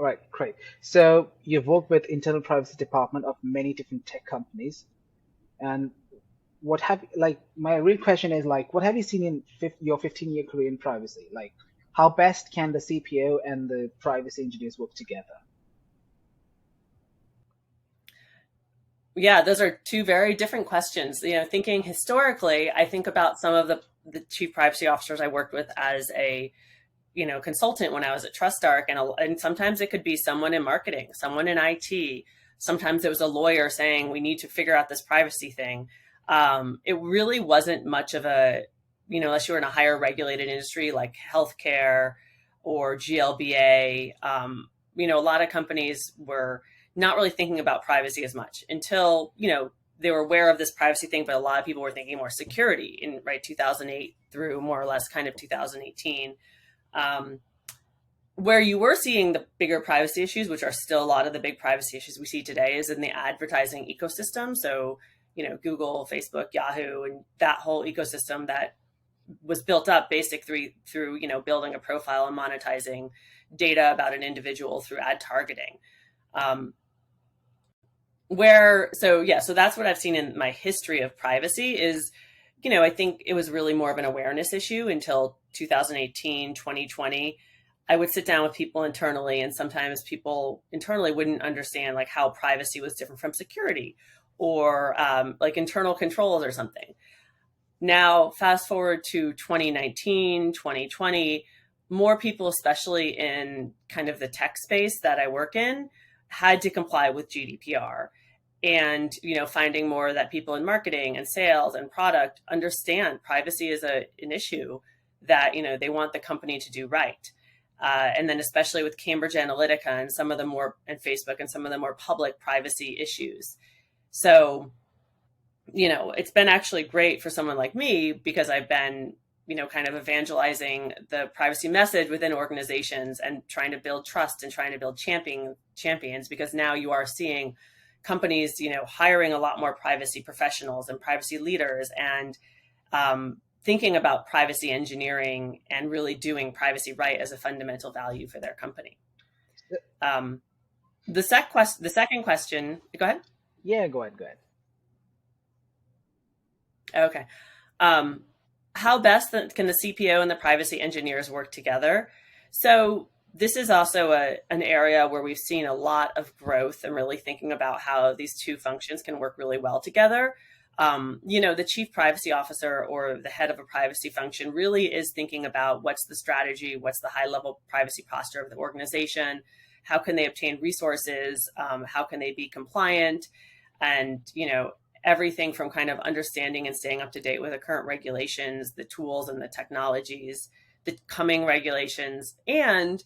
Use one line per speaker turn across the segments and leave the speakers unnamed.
All right, great. So you've worked with internal privacy department of many different tech companies, and what have like my real question is like, what have you seen in your 15-year career in privacy? Like, how best can the CPO and the privacy engineers work together?
Yeah, those are two very different questions. Thinking historically, I think about some of the chief privacy officers I worked with as a consultant when I was at TrustArc, and sometimes it could be someone in marketing, someone in IT. Sometimes it was a lawyer saying we need to figure out this privacy thing. It really wasn't much of a unless you were in a higher regulated industry like healthcare or GLBA. A lot of companies were not really thinking about privacy as much until they were aware of this privacy thing, but a lot of people were thinking more security in 2008 through more or less kind of 2018. um, where you were seeing the bigger privacy issues, which are still a lot of the big privacy issues we see today, is in the advertising ecosystem. So, Google, Facebook, Yahoo, and that whole ecosystem that was built up through building a profile and monetizing data about an individual through ad targeting. Um, so that's what I've seen in my history of privacy is, I think it was really more of an awareness issue until 2018, 2020. I would sit down with people internally, and sometimes people internally wouldn't understand like how privacy was different from security or like internal controls or something. Now, fast forward to 2019, 2020, more people, especially in kind of the tech space that I work in, had to comply with GDPR. And finding more that people in marketing and sales and product understand privacy is an issue that they want the company to do right. And then especially with Cambridge Analytica and Facebook and some of the more public privacy issues. So it's been actually great for someone like me because I've been kind of evangelizing the privacy message within organizations and trying to build trust and trying to build champions, because now you are seeing companies hiring a lot more privacy professionals and privacy leaders, and thinking about privacy engineering and really doing privacy right as a fundamental value for their company. um, the second question, go ahead.
Yeah, go ahead, go ahead.
Okay. um, how best can the CPO and the privacy engineers work together? So this is also an area where we've seen a lot of growth and really thinking about how these two functions can work really well together. The chief privacy officer or the head of a privacy function really is thinking about what's the strategy, what's the high level privacy posture of the organization, how can they obtain resources, how can they be compliant, and everything from kind of understanding and staying up to date with the current regulations, the tools and the technologies, the coming regulations, and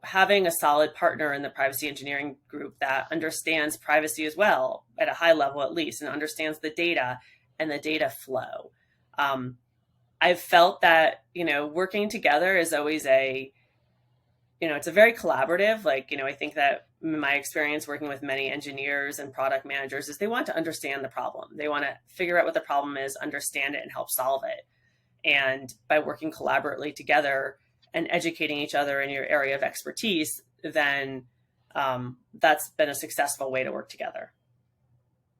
having a solid partner in the privacy engineering group that understands privacy as well at a high level, at least, and understands the data and the data flow. I've felt that, working together is always it's a very collaborative, I think that my experience working with many engineers and product managers is they want to understand the problem. They want to figure out what the problem is, understand it, and help solve it. And by working collaboratively together and educating each other in your area of expertise, then that's been a successful way to work together.